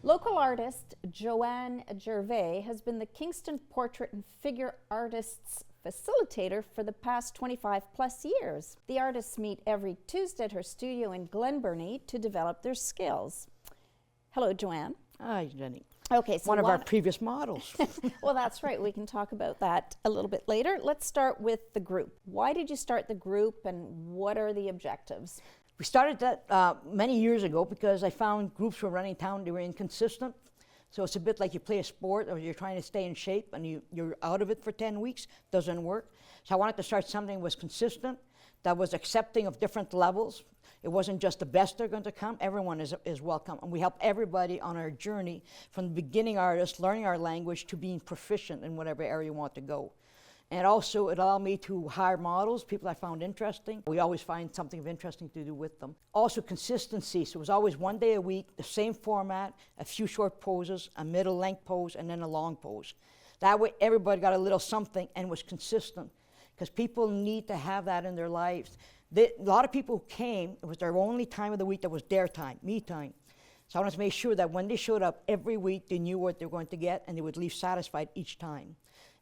Local artist Joanne Gervais has been the Kingston Portrait and Figure Artists facilitator for the past 25 plus years. The artists meet every Tuesday at her studio in Glenburnie to develop their skills. Hello, Joanne. Hi, Jenny. Okay, so one of our previous models. Well, that's right. We can talk about that a little bit later. Let's start with the group. Why did you start the group and what are the objectives? We started that many years ago because I found groups were running town, they were inconsistent. So it's a bit like you play a sport or you're trying to stay in shape and you're out of it for 10 weeks, doesn't work. So I wanted to start something that was consistent, that was accepting of different levels. It wasn't just the best that are going to come, everyone is welcome. And we help everybody on our journey from the beginning artist, learning our language, to being proficient in whatever area you want to go. And also it allowed me to hire models, people I found interesting. We always find something of interesting to do with them. Also consistency, so it was always one day a week, the same format, a few short poses, a middle length pose, and then a long pose. That way everybody got a little something and was consistent, because people need to have that in their lives. A lot of people who came, it was their only time of the week that was their time, me time. So I wanted to make sure that when they showed up every week, they knew what they were going to get and they would leave satisfied each time.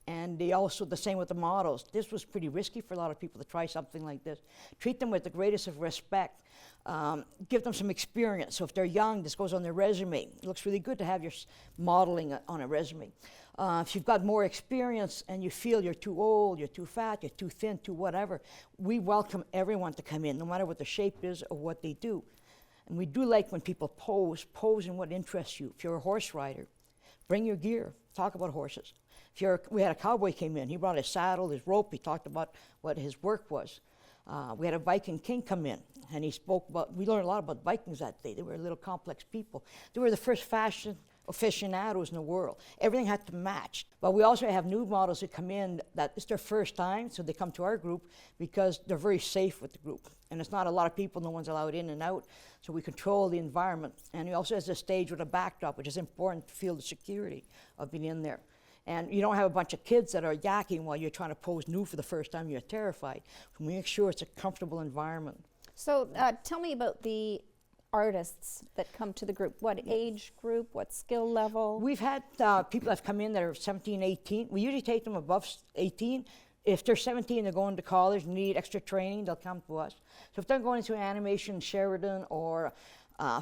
And they also, the same with the models. This was pretty risky for a lot of people to try something like this. Treat them with the greatest of respect. Give them some experience. So if they're young, this goes on their resume. It looks really good to have your modeling on a resume. If you've got more experience and you feel you're too old, you're too fat, you're too thin, too whatever, we welcome everyone to come in, no matter what the shape is or what they do. And we do like when people pose in what interests you. If you're a horse rider, bring your gear, talk about horses. We had a cowboy came in, he brought his saddle, his rope, he talked about what his work was. We had a Viking king come in, and he spoke about, we learned a lot about Vikings that day. They were little complex people. They were the first fashion aficionados in the world. Everything had to match. But we also have new models that come in that it's their first time, so they come to our group because they're very safe with the group. And it's not a lot of people, no one's allowed in and out, so we control the environment. And he also has a stage with a backdrop, which is important to feel the security of being in there. And you don't have a bunch of kids that are yakking while you're trying to pose new for the first time, you're terrified. We make sure it's a comfortable environment. So tell me about the artists that come to the group. What age group, what skill level? We've had people that have come in that are 17, 18. We usually take them above 18. If they're 17, they're going to college and need extra training, they'll come to us. So if they're going into animation, Sheridan, or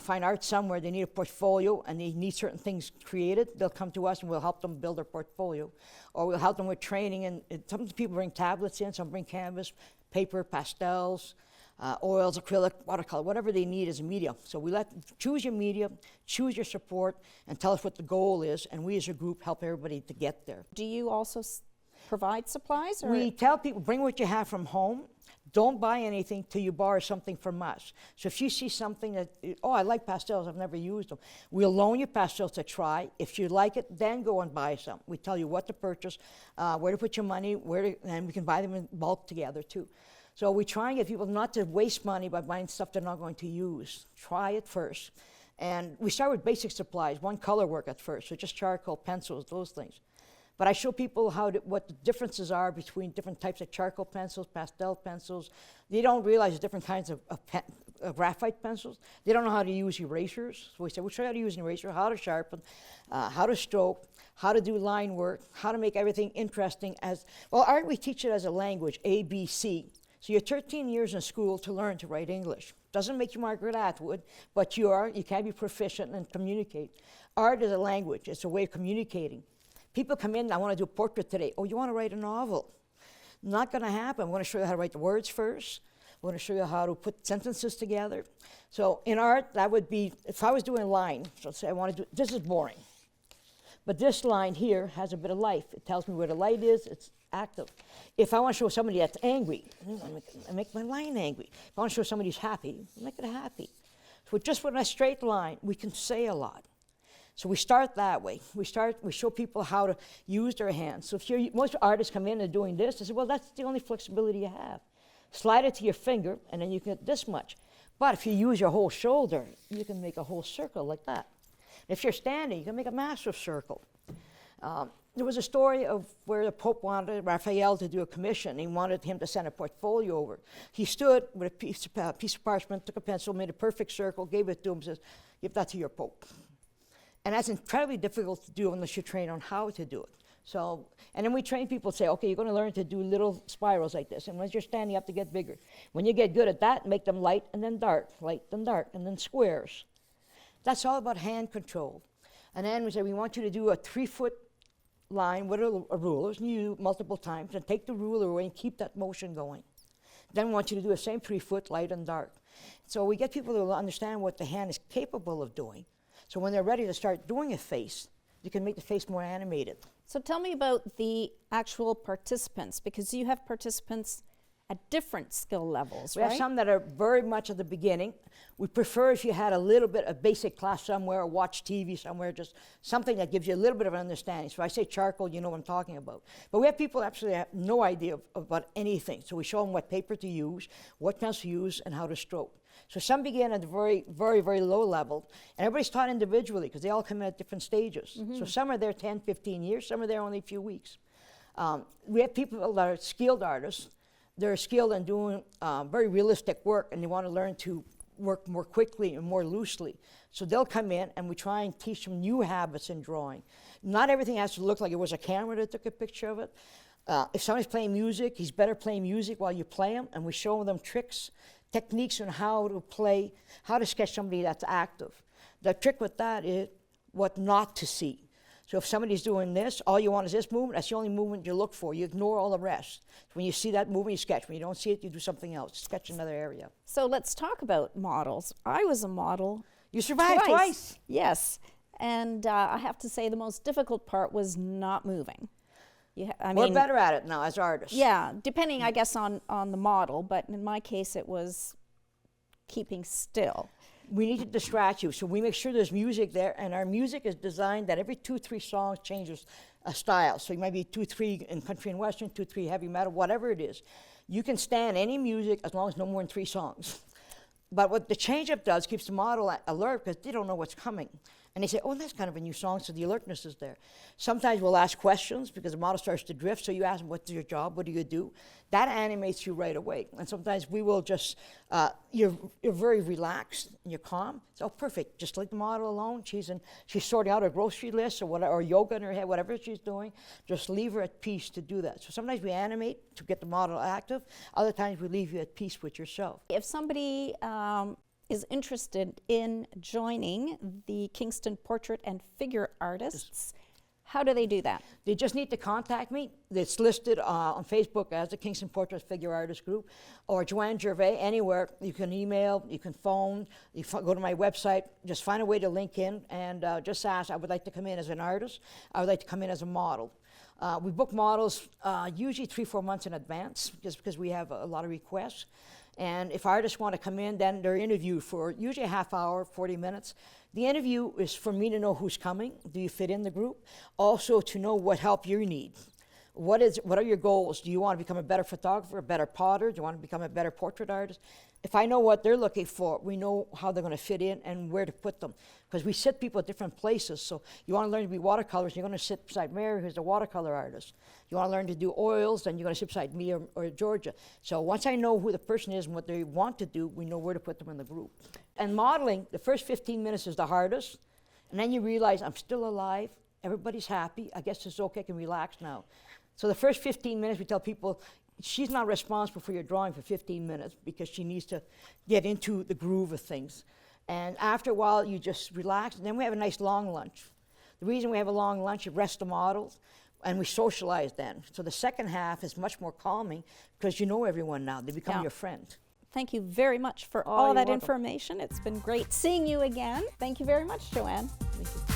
fine arts somewhere, they need a portfolio and they need certain things created, they'll come to us and we'll help them build their portfolio. Or we'll help them with training, and some people bring tablets in, some bring canvas, paper, pastels, oils, acrylic, watercolor, whatever they need as a medium. So we let them choose your medium, choose your support, and tell us what the goal is, and we as a group help everybody to get there. Do you also provide supplies? Or? We tell people, bring what you have from home. Don't buy anything till you borrow something from us. So if you see something that, oh, I like pastels, I've never used them, we'll loan you pastels to try. If you like it, then go and buy some. We tell you what to purchase, where to put your money, and we can buy them in bulk together too. So we try and get people not to waste money by buying stuff they're not going to use. Try it first. And we start with basic supplies, one color work at first, so just charcoal, pencils, those things. But I show people what the differences are between different types of charcoal pencils, pastel pencils. They don't realize there's different kinds of graphite pencils. They don't know how to use erasers. So we say, we'll show you how to use an eraser, how to sharpen, how to stroke, how to do line work, how to make everything interesting. Art, we teach it as a language, A, B, C. So you're 13 years in school to learn to write English. Doesn't make you Margaret Atwood, but you can be proficient and communicate. Art is a language, it's a way of communicating. People come in, I want to do a portrait today. Oh, you want to write a novel? Not going to happen. I want to show you how to write the words first. I want to show you how to put sentences together. So in art, that would be, if I was doing a line, so say I want to do, this is boring. But this line here has a bit of life. It tells me where the light is, it's active. If I want to show somebody that's angry, I make my line angry. If I want to show somebody who's happy, I make it happy. So just with a straight line, we can say a lot. So we start that way. We show people how to use their hands. So if most artists come in and doing this, they say, well, that's the only flexibility you have. Slide it to your finger, and then you can get this much. But if you use your whole shoulder, you can make a whole circle like that. If you're standing, you can make a massive circle. There was a story of where the Pope wanted Raphael to do a commission. He wanted him to send a portfolio over. He stood with a piece of parchment, took a pencil, made a perfect circle, gave it to him, says, give that to your Pope. And that's incredibly difficult to do unless you train on how to do it. So, and then we train people to say, okay, you're going to learn to do little spirals like this. And once you're standing, you have to get bigger. When you get good at that, make them light and then dark, and then squares. That's all about hand control. And then we say, we want you to do a 3-foot line with a ruler, and you multiple times, and take the ruler away and keep that motion going. Then we want you to do the same 3-foot, light and dark. So we get people to understand what the hand is capable of doing. So when they're ready to start doing a face, you can make the face more animated. So tell me about the actual participants, because you have participants at different skill levels, We right? have some that are very much at the beginning. We prefer if you had a little bit of basic class somewhere, or watch TV somewhere, just something that gives you a little bit of an understanding. So if I say charcoal, you know what I'm talking about. But we have people that absolutely have no idea about anything. So we show them what paper to use, what pencil to use, and how to stroke. So some begin at the very, very, very low level, and everybody's taught individually because they all come in at different stages. So some are there 10, 15 years, some are there only a few weeks. We have people that are skilled artists. They're skilled in doing very realistic work, and they want to learn to work more quickly and more loosely. So they'll come in, and we try and teach them new habits in drawing. Not everything has to look like it was a camera that took a picture of it. If somebody's playing music, he's better playing music while you play him, and we show them tricks, techniques on how to play, how to sketch somebody that's active. The trick with that is what not to see. So if somebody's doing this, all you want is this movement, that's the only movement you look for. You ignore all the rest. So when you see that movement, you sketch. When you don't see it, you do something else. Sketch another area. So let's talk about models. I was a model. You survived twice. Yes. And I have to say the most difficult part was not moving. We're better at it now as artists. Yeah, depending, I guess, on the model. But in my case, it was keeping still. We need to distract you, so we make sure there's music there, and our music is designed that every 2-3 songs changes a style. So you might be 2-3 in country and western, 2-3 heavy metal, whatever it is. You can stand any music as long as no more than 3 songs. But what the change-up does keeps the model alert because they don't know what's coming. And they say, oh, that's kind of a new song, so the alertness is there. Sometimes we'll ask questions because the model starts to drift, so you ask them, what's your job, what do you do? That animates you right away. And sometimes we will just, you're very relaxed and you're calm. It's oh, perfect, just leave the model alone. She's sorting out her grocery list or whatever, or yoga in her head, whatever she's doing. Just leave her at peace to do that. So sometimes we animate to get the model active. Other times we leave you at peace with yourself. If somebody is interested in joining the Kingston Portrait and Figure Artists, how do they do that? They just need to contact me. It's listed on Facebook as the Kingston Portrait Figure Artists Group, or Joanne Gervais, anywhere. You can email, you can phone, you go to my website, just find a way to link in and just ask, I would like to come in as an artist, I would like to come in as a model. We book models usually 3-4 months in advance, just because we have a lot of requests. And if artists want to come in, then they're interviewed for usually a half hour, 40 minutes. The interview is for me to know who's coming. Do you fit in the group? Also to know what help you need. What are your goals? Do you want to become a better photographer, a better potter? Do you want to become a better portrait artist? If I know what they're looking for, we know how they're going to fit in and where to put them. Because we sit people at different places. So you want to learn to be watercolors, you're going to sit beside Mary, who's a watercolor artist. You want to learn to do oils, then you're going to sit beside me or Georgia. So once I know who the person is and what they want to do, we know where to put them in the group. And modeling, the first 15 minutes is the hardest. And then you realize, I'm still alive, everybody's happy, I guess it's okay, I can relax now. So the first 15 minutes, we tell people, she's not responsible for your drawing for 15 minutes because she needs to get into the groove of things. And after a while, you just relax, and then we have a nice long lunch. The reason we have a long lunch, you rest the models, and we socialize then. So the second half is much more calming because you know everyone now. They become your friend. Thank you very much for all that information. It's been great seeing you again. Thank you very much, Joanne. Thank you.